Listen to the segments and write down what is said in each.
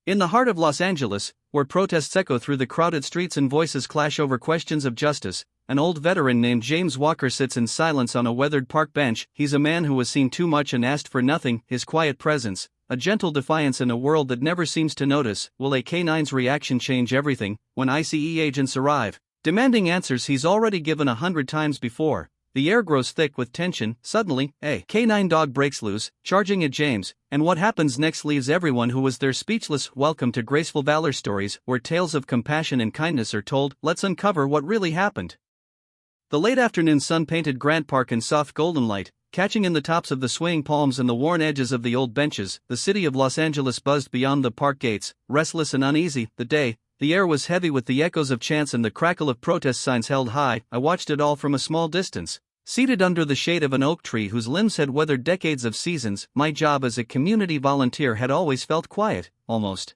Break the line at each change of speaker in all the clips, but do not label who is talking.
In the heart of Los Angeles, where protests echo through the crowded streets and voices clash over questions of justice, an old veteran named James Walker sits in silence on a weathered park bench. He's a man who has seen too much and asked for nothing. His quiet presence, a gentle defiance in a world that never seems to notice. Will a K9's reaction change everything when ICE agents arrive, demanding answers he's already given 100 times before? The air grows thick with tension. Suddenly, a K9 dog breaks loose, charging at James, and what happens next leaves everyone who was there speechless. Welcome to Graceful Valor Stories, where tales of compassion and kindness are told. Let's uncover what really happened. The late afternoon sun painted Grant Park in soft golden light, catching in the tops of the swaying palms and the worn edges of the old benches. The city of Los Angeles buzzed beyond the park gates, restless and uneasy. The air was heavy with the echoes of chants and the crackle of protest signs held high. I watched it all from a small distance, seated under the shade of an oak tree whose limbs had weathered decades of seasons. My job as a community volunteer had always felt quiet, almost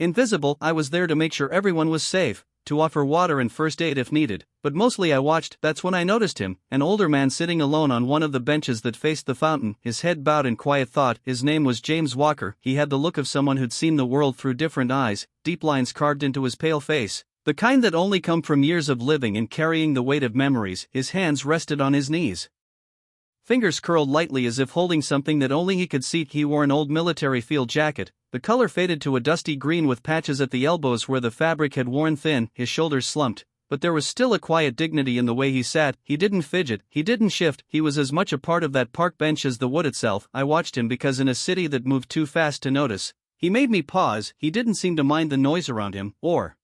invisible. I was there to make sure everyone was safe, to offer water and first aid if needed, but mostly I watched. That's when I noticed him, an older man sitting alone on one of the benches that faced the fountain, his head bowed in quiet thought. His name was James Walker. He had the look of someone who'd seen the world through different eyes, deep lines carved into his pale face, the kind that only come from years of living and carrying the weight of memories. His hands rested on his knees, fingers curled lightly as if holding something that only he could see. He wore an old military field jacket, the color faded to a dusty green with patches at the elbows where the fabric had worn thin. His shoulders slumped, but there was still a quiet dignity in the way he sat. He didn't fidget, he didn't shift. He was as much a part of that park bench as the wood itself. I watched him because in a city that moved too fast to notice, he made me pause. He didn't seem to mind the noise around him, or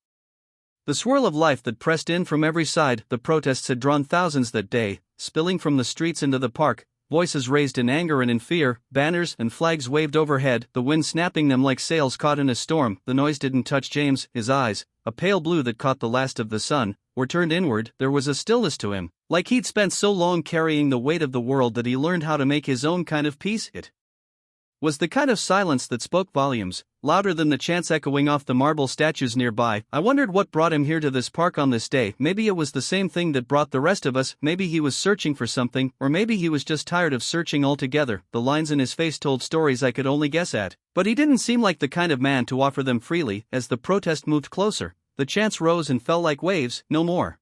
the swirl of life that pressed in from every side. The protests had drawn thousands that day, spilling from the streets into the park, voices raised in anger and in fear, banners and flags waved overhead, the wind snapping them like sails caught in a storm. The noise didn't touch James. His eyes, a pale blue that caught the last of the sun, were turned inward. There was a stillness to him, like he'd spent so long carrying the weight of the world that he learned how to make his own kind of peace. It was the kind of silence that spoke volumes, louder than the chants echoing off the marble statues nearby. I wondered what brought him here to this park on this day. Maybe it was the same thing that brought the rest of us. Maybe he was searching for something, or maybe he was just tired of searching altogether. The lines in his face told stories I could only guess at, but he didn't seem like the kind of man to offer them freely. As the protest moved closer, the chants rose and fell like waves. No more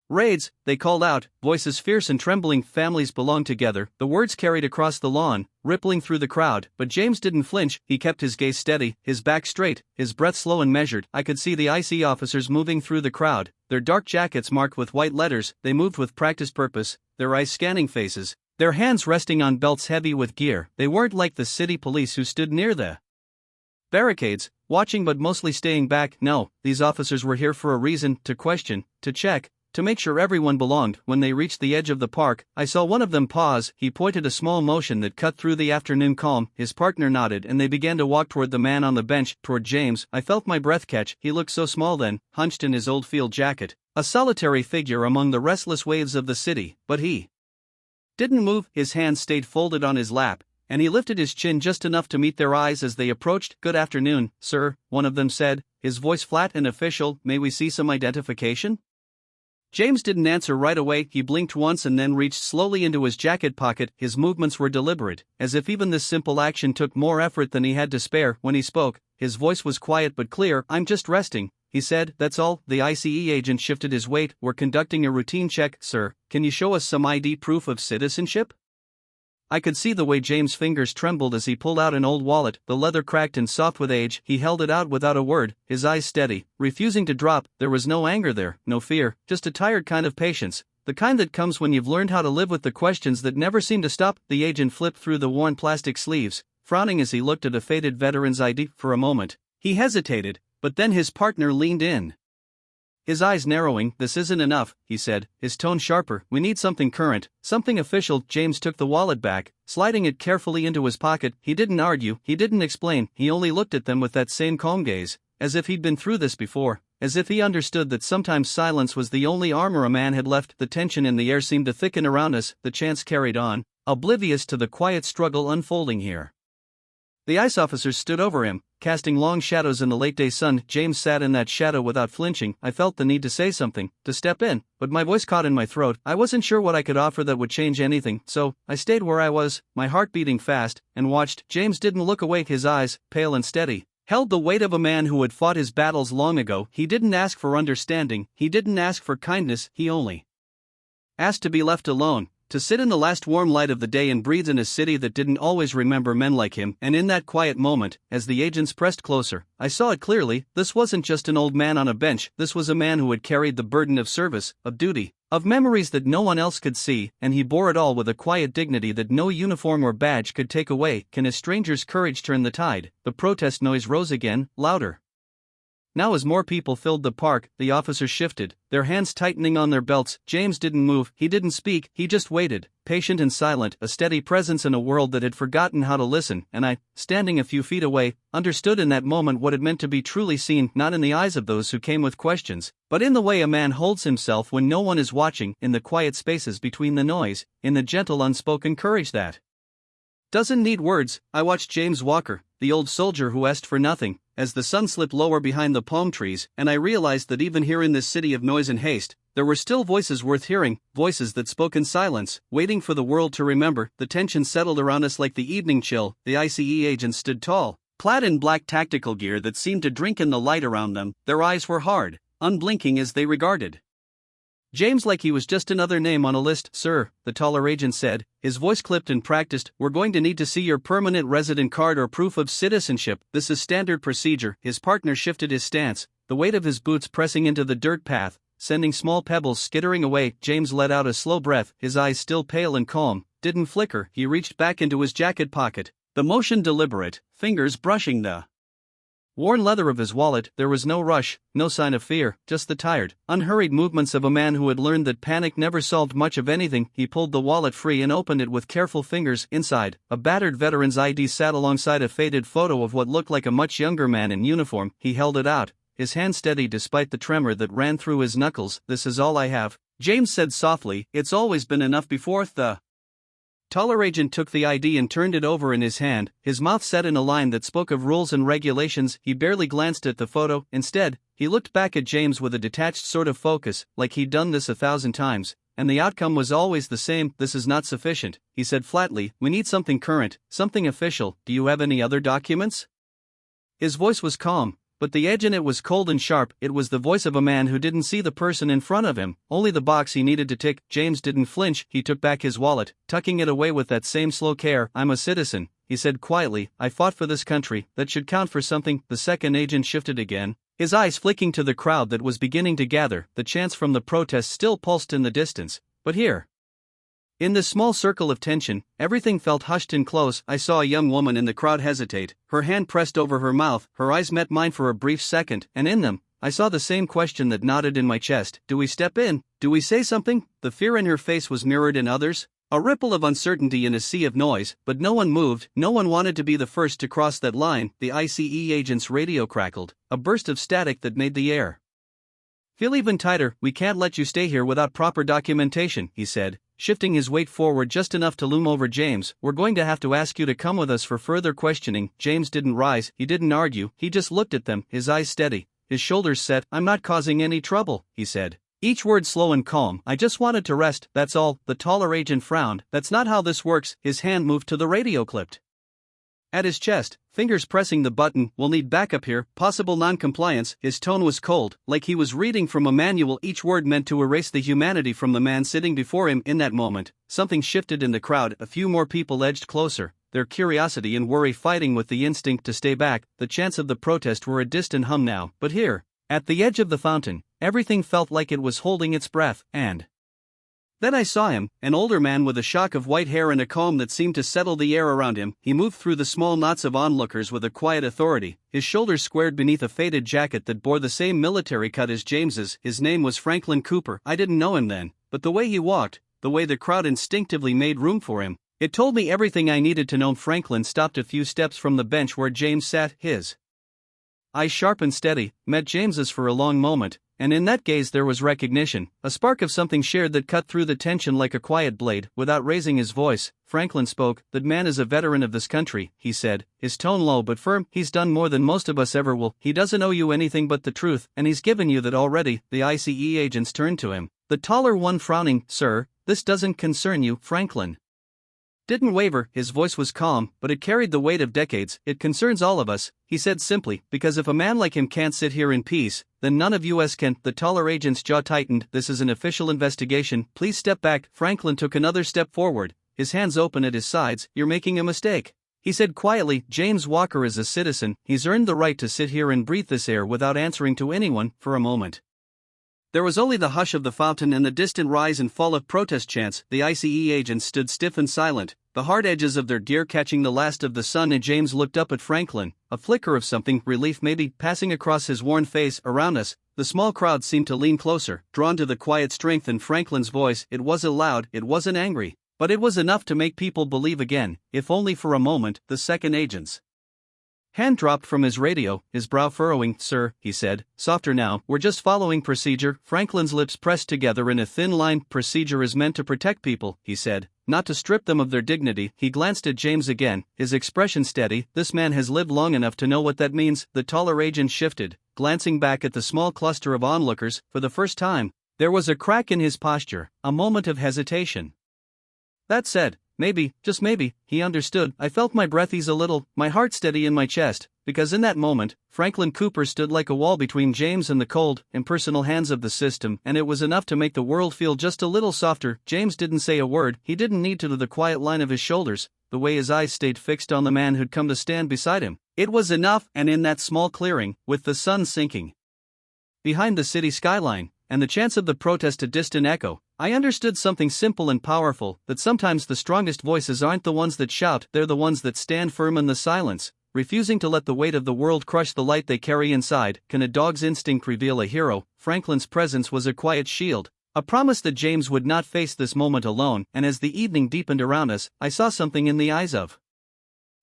raids, they called out, voices fierce and trembling. Families belong together. The words carried across the lawn, rippling through the crowd, but James didn't flinch. He kept his gaze steady, his back straight, his breath slow and measured. I could see the IC officers moving through the crowd, their dark jackets marked with white letters. They moved with practiced purpose, their eyes scanning faces, their hands resting on belts heavy with gear. They weren't like the city police who stood near the barricades, watching but mostly staying back. No, these officers were here for a reason, to question, to check, to make sure everyone belonged. When they reached the edge of the park, I saw one of them pause. He pointed a small motion that cut through the afternoon calm. His partner nodded and they began to walk toward the man on the bench, toward James. I felt my breath catch. He looked so small then, hunched in his old field jacket, a solitary figure among the restless waves of the city, but he didn't move. His hands stayed folded on his lap, and he lifted his chin just enough to meet their eyes as they approached. Good afternoon, sir, one of them said, his voice flat and official. May we see some identification? James didn't answer right away. He blinked once and then reached slowly into his jacket pocket. His movements were deliberate, as if even this simple action took more effort than he had to spare. When he spoke, his voice was quiet but clear. I'm just resting, he said. That's all. The ICE agent shifted his weight. We're conducting a routine check, sir. Can you show us some ID proof of citizenship? I could see the way James' fingers trembled as he pulled out an old wallet, the leather cracked and soft with age. He held it out without a word, his eyes steady, refusing to drop. There was no anger there, no fear, just a tired kind of patience, the kind that comes when you've learned how to live with the questions that never seem to stop. The agent flipped through the worn plastic sleeves, frowning as he looked at a faded veteran's ID. For a moment, he hesitated, but then his partner leaned in, his eyes narrowing. This isn't enough, he said, his tone sharper. We need something current, something official. James took the wallet back, sliding it carefully into his pocket. He didn't argue, he didn't explain, he only looked at them with that same calm gaze, as if he'd been through this before, as if he understood that sometimes silence was the only armor a man had left. The tension in the air seemed to thicken around us. The chants carried on, oblivious to the quiet struggle unfolding here. The ICE officers stood over him, casting long shadows in the late-day sun. James sat in that shadow without flinching. I felt the need to say something, to step in, but my voice caught in my throat. I wasn't sure what I could offer that would change anything, so I stayed where I was, my heart beating fast, and watched. James didn't look away, his eyes, pale and steady, held the weight of a man who had fought his battles long ago. He didn't ask for understanding, he didn't ask for kindness, he only asked to be left alone, to sit in the last warm light of the day and breathe in a city that didn't always remember men like him. And in that quiet moment, as the agents pressed closer, I saw it clearly. This wasn't just an old man on a bench, this was a man who had carried the burden of service, of duty, of memories that no one else could see, and he bore it all with a quiet dignity that no uniform or badge could take away. Can a stranger's courage turn the tide? The protest noise rose again, louder. Now as more people filled the park, the officers shifted, their hands tightening on their belts. James didn't move, he didn't speak, he just waited, patient and silent, a steady presence in a world that had forgotten how to listen. And I, standing a few feet away, understood in that moment what it meant to be truly seen, not in the eyes of those who came with questions, but in the way a man holds himself when no one is watching, in the quiet spaces between the noise, in the gentle unspoken courage that doesn't need words. I watched James Walker, the old soldier who asked for nothing, as the sun slipped lower behind the palm trees, and I realized that even here in this city of noise and haste, there were still voices worth hearing, voices that spoke in silence, waiting for the world to remember. The tension settled around us like the evening chill. The ICE agents stood tall, clad in black tactical gear that seemed to drink in the light around them. Their eyes were hard, unblinking as they regarded James like he was just another name on a list. "Sir," the taller agent said, his voice clipped and practiced, "we're going to need to see your permanent resident card or proof of citizenship. This is standard procedure." His partner shifted his stance, the weight of his boots pressing into the dirt path, sending small pebbles skittering away. James let out a slow breath, his eyes still pale and calm, didn't flicker. He reached back into his jacket pocket, the motion deliberate, fingers brushing the worn leather of his wallet. There was no rush, no sign of fear, just the tired, unhurried movements of a man who had learned that panic never solved much of anything. He pulled the wallet free and opened it with careful fingers. Inside, a battered veteran's ID sat alongside a faded photo of what looked like a much younger man in uniform. He held it out, his hand steady despite the tremor that ran through his knuckles. "This is all I have," James said softly. "It's always been enough before." The taller agent took the ID and turned it over in his hand, his mouth set in a line that spoke of rules and regulations. He barely glanced at the photo. Instead, he looked back at James with a detached sort of focus, like he'd done this 1,000 times, and the outcome was always the same. "This is not sufficient," he said flatly. "We need something current, something official. Do you have any other documents?" His voice was calm, but the edge in it was cold and sharp. It was the voice of a man who didn't see the person in front of him, only the box he needed to tick. James didn't flinch. He took back his wallet, tucking it away with that same slow care. "I'm a citizen," he said quietly. "I fought for this country. That should count for something." The second agent shifted again, his eyes flicking to the crowd that was beginning to gather. The chants from the protest still pulsed in the distance, but here, in this small circle of tension, everything felt hushed and close. I saw a young woman in the crowd hesitate, her hand pressed over her mouth. Her eyes met mine for a brief second, and in them, I saw the same question that knotted in my chest. Do we step in? Do we say something? The fear in her face was mirrored in others, a ripple of uncertainty in a sea of noise, but no one moved. No one wanted to be the first to cross that line. The ICE agent's radio crackled, a burst of static that made the air feel even tighter. "We can't let you stay here without proper documentation," he said, shifting his weight forward just enough to loom over James. "We're going to have to ask you to come with us for further questioning." James didn't rise, he didn't argue, he just looked at them, his eyes steady, his shoulders set. "I'm not causing any trouble," he said, each word slow and calm. "I just wanted to rest, that's all." The taller agent frowned. "That's not how this works." His hand moved to the radio clipped at his chest, fingers pressing the button. "We'll need backup here, possible non-compliance." His tone was cold, like he was reading from a manual, each word meant to erase the humanity from the man sitting before him. In that moment, something shifted in the crowd. A few more people edged closer, their curiosity and worry fighting with the instinct to stay back. The chants of the protest were a distant hum now, but here, at the edge of the fountain, everything felt like it was holding its breath. And then I saw him, an older man with a shock of white hair and a calm that seemed to settle the air around him. He moved through the small knots of onlookers with a quiet authority, his shoulders squared beneath a faded jacket that bore the same military cut as James's. His name was Franklin Cooper. I didn't know him then, but the way he walked, the way the crowd instinctively made room for him, it told me everything I needed to know. Franklin stopped a few steps from the bench where James sat, his eyes sharp and steady, met James's for a long moment, and in that gaze there was recognition, a spark of something shared that cut through the tension like a quiet blade. Without raising his voice, Franklin spoke. "That man is a veteran of this country," he said, his tone low but firm. "He's done more than most of us ever will. He doesn't owe you anything but the truth, and he's given you that already." The ICE agents turned to him, the taller one frowning. "Sir, this doesn't concern you." Franklin didn't waver. His voice was calm, but it carried the weight of decades. "It concerns all of us," he said simply, "because if a man like him can't sit here in peace, then none of us can." The taller agent's jaw tightened. "This is an official investigation. Please step back." Franklin took another step forward, his hands open at his sides. "You're making a mistake," he said quietly. "James Walker is a citizen. He's earned the right to sit here and breathe this air without answering to anyone." For a moment, there was only the hush of the fountain and the distant rise and fall of protest chants. The ICE agents stood stiff and silent, the hard edges of their gear catching the last of the sun, and James looked up at Franklin, a flicker of something, relief maybe, passing across his worn face. "Around us, the small crowd seemed to lean closer, drawn to the quiet strength in Franklin's voice. It wasn't loud, it wasn't angry, but it was enough to make people believe again, if only for a moment. The second agent's hand dropped from his radio, his brow furrowing. "Sir," he said, softer now, "we're just following procedure." Franklin's lips pressed together in a thin line. "Procedure is meant to protect people," he said, "not to strip them of their dignity." He glanced at James again, his expression steady. "This man has lived long enough to know what that means." The taller agent shifted, glancing back at the small cluster of onlookers. For the first time, there was a crack in his posture, a moment of hesitation. That said, maybe, just maybe, he understood. I felt my breath ease a little, my heart steady in my chest, because in that moment, Franklin Cooper stood like a wall between James and the cold, impersonal hands of the system, and it was enough to make the world feel just a little softer. James didn't say a word. He didn't need to. The quiet line of his shoulders, the way his eyes stayed fixed on the man who'd come to stand beside him, it was enough. And in that small clearing, with the sun sinking behind the city skyline, and the chants of the protest a distant echo, I understood something simple and powerful, that sometimes the strongest voices aren't the ones that shout, they're the ones that stand firm in the silence, refusing to let the weight of the world crush the light they carry inside. Can a dog's instinct reveal a hero? Franklin's presence was a quiet shield, a promise that James would not face this moment alone. And as the evening deepened around us, I saw something in the eyes of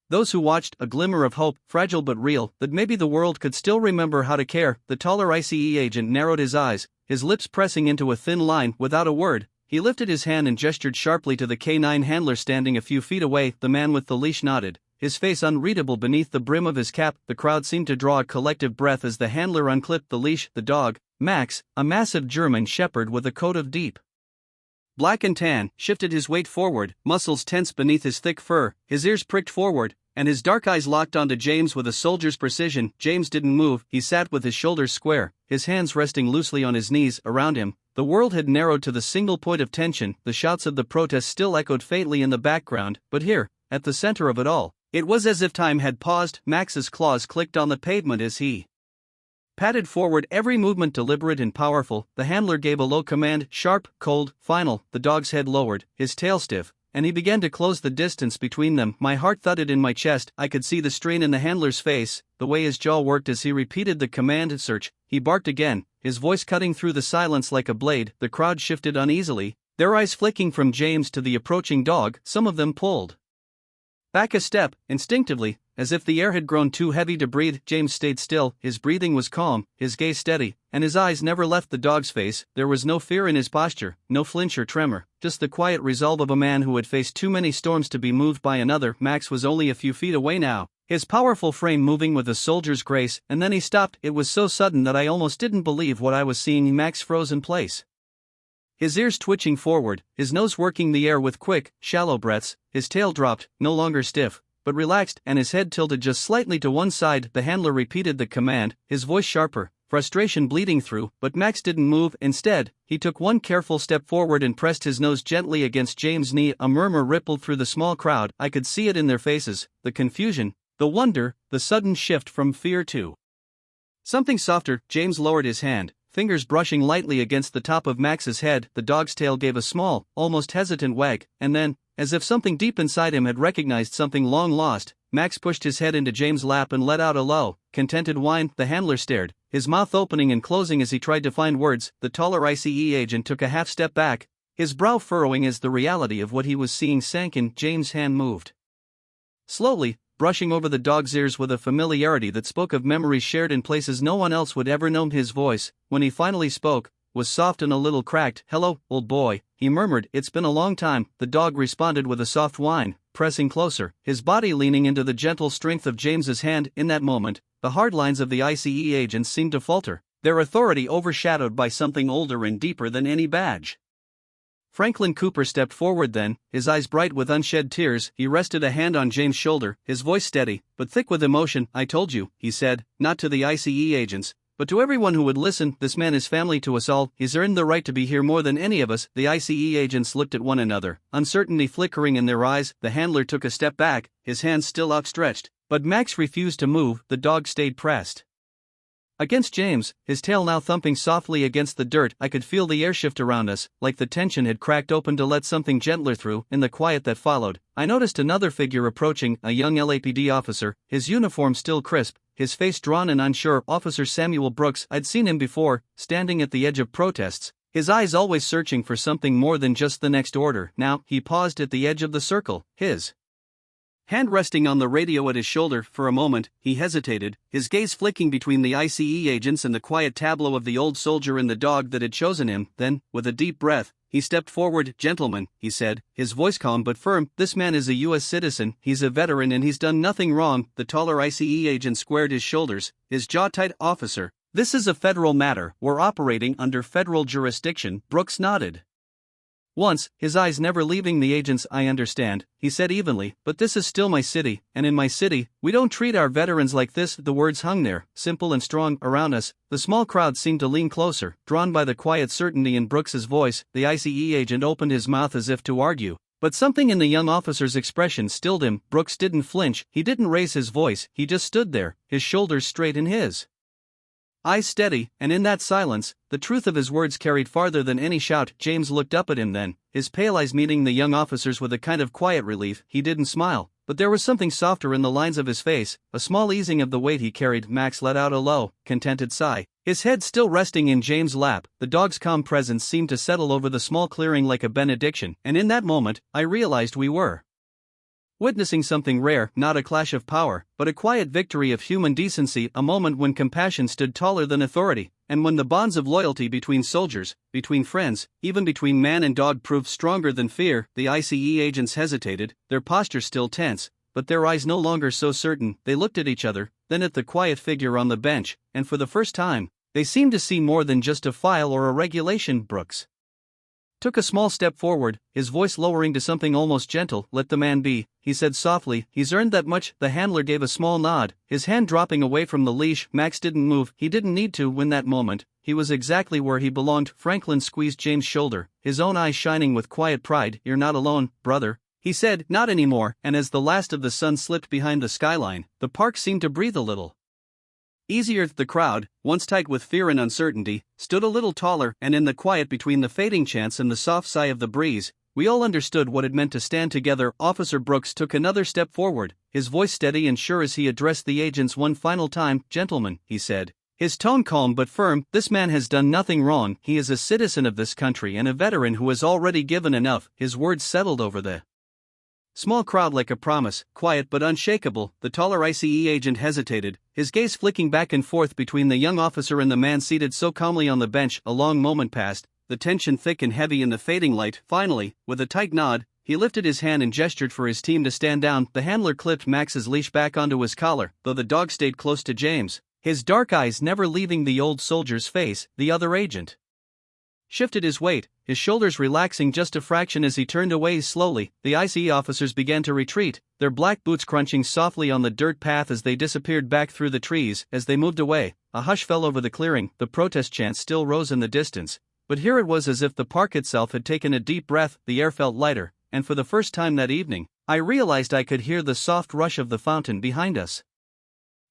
those who watched, a glimmer of hope, fragile but real, that maybe the world could still remember how to care. The taller ICE agent narrowed his eyes, his lips pressing into a thin line. Without a word, he lifted his hand and gestured sharply to the K9 handler standing a few feet away. The man with the leash nodded, his face unreadable beneath the brim of his cap. The crowd seemed to draw a collective breath as the handler unclipped the leash. The dog, Max, a massive German shepherd with a coat of deep black and tan, shifted his weight forward, muscles tense beneath his thick fur, his ears pricked forward, and his dark eyes locked onto James with a soldier's precision. James didn't move. He sat with his shoulders square, his hands resting loosely on his knees. Around him, the world had narrowed to the single point of tension. The shouts of the protest still echoed faintly in the background, but here, at the center of it all, it was as if time had paused. Max's claws clicked on the pavement as he padded forward, every movement deliberate and powerful. The handler gave a low command, sharp, cold, final. The dog's head lowered, his tail stiff, and he began to close the distance between them. My heart thudded in my chest. I could see the strain in the handler's face, the way his jaw worked as he repeated the command. "Search." He barked again, his voice cutting through the silence like a blade. The crowd shifted uneasily, their eyes flicking from James to the approaching dog. Some of them pulled back a step, instinctively, as if the air had grown too heavy to breathe. James stayed still, his breathing was calm, his gaze steady, and his eyes never left the dog's face. There was no fear in his posture, no flinch or tremor, just the quiet resolve of a man who had faced too many storms to be moved by another. Max was only a few feet away now, his powerful frame moving with a soldier's grace, and then he stopped. It was so sudden that I almost didn't believe what I was seeing. Max froze in place, his ears twitching forward, his nose working the air with quick, shallow breaths. His tail dropped, no longer stiff, but relaxed, and his head tilted just slightly to one side. The handler repeated the command, his voice sharper, frustration bleeding through, but Max didn't move. Instead, he took one careful step forward and pressed his nose gently against James' knee. A murmur rippled through the small crowd. I could see it in their faces, the confusion, the wonder, the sudden shift from fear to something softer. James lowered his hand, fingers brushing lightly against the top of Max's head. The dog's tail gave a small, almost hesitant wag, and then, as if something deep inside him had recognized something long lost, Max pushed his head into James' lap and let out a low, contented whine. The handler stared, his mouth opening and closing as he tried to find words. The taller ICE agent took a half step back, his brow furrowing as the reality of what he was seeing sank in. James' hand moved slowly, brushing over the dog's ears with a familiarity that spoke of memories shared in places no one else would ever know. His voice, when he finally spoke, was soft and a little cracked. "Hello, old boy," he murmured. "It's been a long time." The dog responded with a soft whine, pressing closer, his body leaning into the gentle strength of James's hand. In that moment, the hard lines of the ICE agents seemed to falter, their authority overshadowed by something older and deeper than any badge. Franklin Cooper stepped forward then, his eyes bright with unshed tears. He rested a hand on James' shoulder, his voice steady, but thick with emotion. "I told you," he said, "not to the ICE agents, but to everyone who would listen. This man is family to us all. He's earned the right to be here more than any of us." The ICE agents looked at one another, uncertainty flickering in their eyes. The handler took a step back, his hands still outstretched, but Max refused to move. The dog stayed pressed against James, his tail now thumping softly against the dirt. I could feel the air shift around us, like the tension had cracked open to let something gentler through. In the quiet that followed, I noticed another figure approaching, a young LAPD officer, his uniform still crisp, his face drawn and unsure. Officer Samuel Brooks. I'd seen him before, standing at the edge of protests, his eyes always searching for something more than just the next order. Now, he paused at the edge of the circle, his hand resting on the radio at his shoulder. For a moment, he hesitated, his gaze flicking between the ICE agents and the quiet tableau of the old soldier and the dog that had chosen him. Then, with a deep breath, he stepped forward. "Gentlemen," he said, his voice calm but firm, "this man is a U.S. citizen, he's a veteran and he's done nothing wrong." The taller ICE agent squared his shoulders, his jaw tight. "Officer, this is a federal matter, we're operating under federal jurisdiction." Brooks nodded once, his eyes never leaving the agents. "I understand," he said evenly, "but this is still my city, and in my city, we don't treat our veterans like this." The words hung there, simple and strong, around us. The small crowd seemed to lean closer, drawn by the quiet certainty in Brooks's voice. The ICE agent opened his mouth as if to argue, but something in the young officer's expression stilled him. Brooks didn't flinch, he didn't raise his voice, he just stood there, his shoulders straight and his eyes steady, and in that silence, the truth of his words carried farther than any shout. James looked up at him then, his pale eyes meeting the young officer's with a kind of quiet relief. He didn't smile, but there was something softer in the lines of his face, a small easing of the weight he carried. Max let out a low, contented sigh, his head still resting in James' lap. The dog's calm presence seemed to settle over the small clearing like a benediction, and in that moment, I realized we were witnessing something rare, not a clash of power, but a quiet victory of human decency, a moment when compassion stood taller than authority, and when the bonds of loyalty between soldiers, between friends, even between man and dog proved stronger than fear. The ICE agents hesitated, their posture still tense, but their eyes no longer so certain. They looked at each other, then at the quiet figure on the bench, and for the first time, they seemed to see more than just a file or a regulation. Brooks took a small step forward, his voice lowering to something almost gentle. "Let the man be," he said softly, "he's earned that much." The handler gave a small nod, his hand dropping away from the leash. Max didn't move, he didn't need to. In that moment, he was exactly where he belonged. Franklin squeezed James' shoulder, his own eyes shining with quiet pride. "You're not alone, brother," he said. "Not anymore." And as the last of the sun slipped behind the skyline, the park seemed to breathe a little easier. The crowd, once tight with fear and uncertainty, stood a little taller, and in the quiet between the fading chants and the soft sigh of the breeze, we all understood what it meant to stand together. Officer Brooks took another step forward, his voice steady and sure as he addressed the agents one final time. "Gentlemen," he said, his tone calm but firm, "this man has done nothing wrong, he is a citizen of this country and a veteran who has already given enough." His words settled over the small crowd like a promise, quiet but unshakable. The taller ICE agent hesitated, his gaze flicking back and forth between the young officer and the man seated so calmly on the bench. A long moment passed, the tension thick and heavy in the fading light. Finally, with a tight nod, he lifted his hand and gestured for his team to stand down. The handler clipped Max's leash back onto his collar, though the dog stayed close to James, his dark eyes never leaving the old soldier's face. The other agent shifted his weight, his shoulders relaxing just a fraction as he turned away slowly. The ICE officers began to retreat, their black boots crunching softly on the dirt path as they disappeared back through the trees. As they moved away, a hush fell over the clearing. The protest chant still rose in the distance, but here it was as if the park itself had taken a deep breath. The air felt lighter, and for the first time that evening, I realized I could hear the soft rush of the fountain behind us.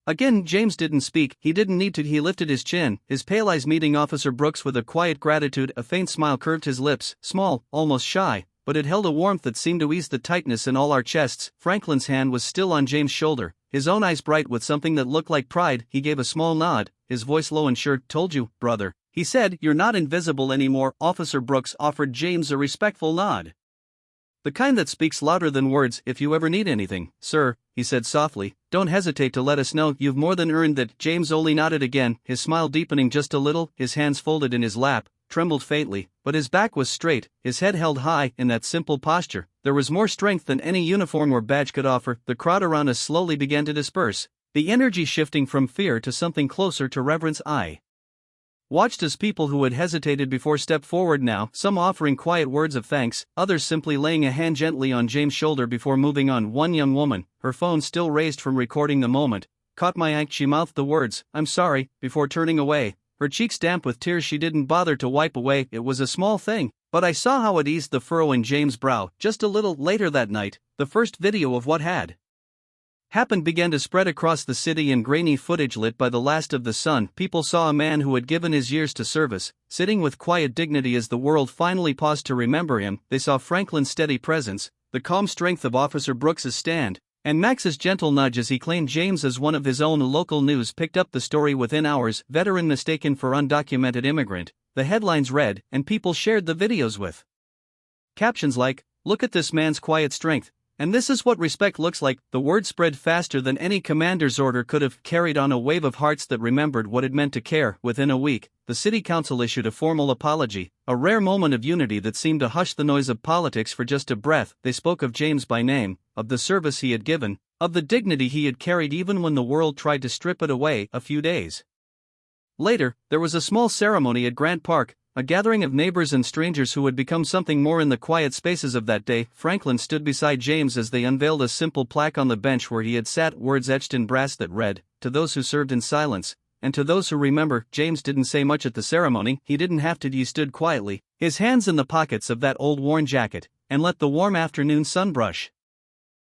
Again, James didn't speak, he didn't need to. He lifted his chin, his pale eyes meeting Officer Brooks with a quiet gratitude. A faint smile curved his lips, small, almost shy, but it held a warmth that seemed to ease the tightness in all our chests. Franklin's hand was still on James' shoulder, his own eyes bright with something that looked like pride. He gave a small nod, his voice low and sure. "Told you, brother," he said, "you're not invisible anymore." Officer Brooks offered James a respectful nod, the kind that speaks louder than words. "If you ever need anything, sir," he said softly, "don't hesitate to let us know. You've more than earned that." James only nodded again, his smile deepening just a little. His hands folded in his lap, trembled faintly, but his back was straight, his head held high. In that simple posture, there was more strength than any uniform or badge could offer. The crowd around us slowly began to disperse, the energy shifting from fear to something closer to reverence. I Watched as people who had hesitated before stepped forward now, some offering quiet words of thanks, others simply laying a hand gently on James' shoulder before moving on. One young woman, her phone still raised from recording the moment, caught my eye. She mouthed the words, "I'm sorry," before turning away, her cheeks damp with tears she didn't bother to wipe away. It was a small thing, but I saw how it eased the furrow in James' brow. Just a little later that night, the first video of what had happened began to spread across the city in grainy footage lit by the last of the sun. People saw a man who had given his years to service, sitting with quiet dignity as the world finally paused to remember him. They saw Franklin's steady presence, the calm strength of Officer Brooks's stand, and Max's gentle nudge as he claimed James as one of his own. Local news picked up the story within hours. Veteran mistaken for undocumented immigrant, the headlines read, and people shared the videos with captions like, "Look at this man's quiet strength. And this is what respect looks like." The word spread faster than any commander's order could have, carried on a wave of hearts that remembered what it meant to care. Within a week, the city council issued a formal apology, a rare moment of unity that seemed to hush the noise of politics for just a breath. They spoke of James by name, of the service he had given, of the dignity he had carried even when the world tried to strip it away. A few days later, there was a small ceremony at Grant Park, a gathering of neighbors and strangers who had become something more in the quiet spaces of that day. Franklin stood beside James as they unveiled a simple plaque on the bench where he had sat, words etched in brass that read, "To those who served in silence, and to those who remember." James didn't say much at the ceremony, he didn't have to. He stood quietly, his hands in the pockets of that old worn jacket, and let the warm afternoon sun brush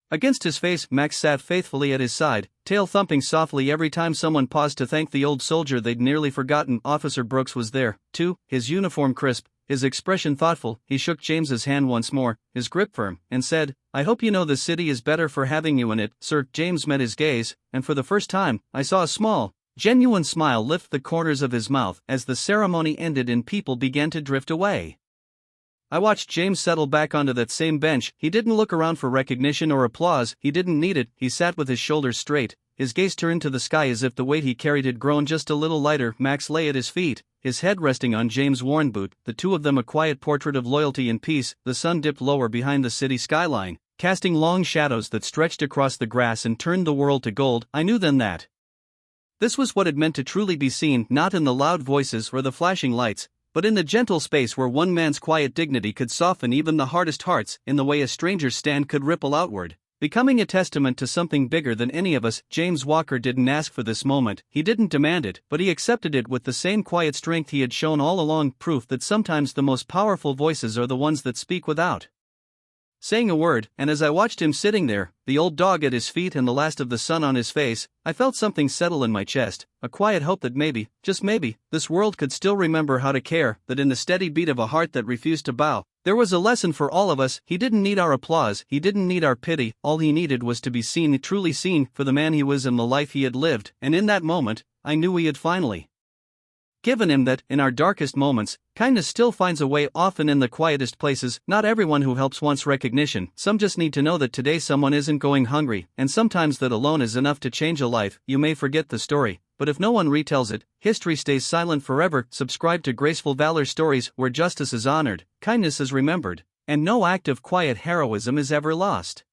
against his face. Max sat faithfully at his side, tail thumping softly every time someone paused to thank the old soldier they'd nearly forgotten. Officer Brooks was there, too, his uniform crisp, his expression thoughtful. He shook James's hand once more, his grip firm, and said, "I hope you know the city is better for having you in it, sir." James met his gaze, and for the first time, I saw a small, genuine smile lift the corners of his mouth as the ceremony ended and people began to drift away. I watched James settle back onto that same bench. He didn't look around for recognition or applause, he didn't need it. He sat with his shoulders straight, his gaze turned to the sky as if the weight he carried had grown just a little lighter. Max lay at his feet, his head resting on James' worn boot, the two of them a quiet portrait of loyalty and peace. The sun dipped lower behind the city skyline, casting long shadows that stretched across the grass and turned the world to gold. I knew then that this was what it meant to truly be seen, not in the loud voices or the flashing lights, but in the gentle space where one man's quiet dignity could soften even the hardest hearts, in the way a stranger's stand could ripple outward, becoming a testament to something bigger than any of us. James Walker didn't ask for this moment, he didn't demand it, but he accepted it with the same quiet strength he had shown all along, proof that sometimes the most powerful voices are the ones that speak without saying a word. And as I watched him sitting there, the old dog at his feet and the last of the sun on his face, I felt something settle in my chest, a quiet hope that maybe, just maybe, this world could still remember how to care, that in the steady beat of a heart that refused to bow, there was a lesson for all of us. He didn't need our applause, he didn't need our pity, all he needed was to be seen, truly seen, for the man he was and the life he had lived. And in that moment, I knew we had finally given him that. In our darkest moments, kindness still finds a way, often in the quietest places. Not everyone who helps wants recognition, some just need to know that today someone isn't going hungry, and sometimes that alone is enough to change a life. You may forget the story, but if no one retells it, history stays silent forever. Subscribe to Graceful Valor Stories, where justice is honored, kindness is remembered, and no act of quiet heroism is ever lost.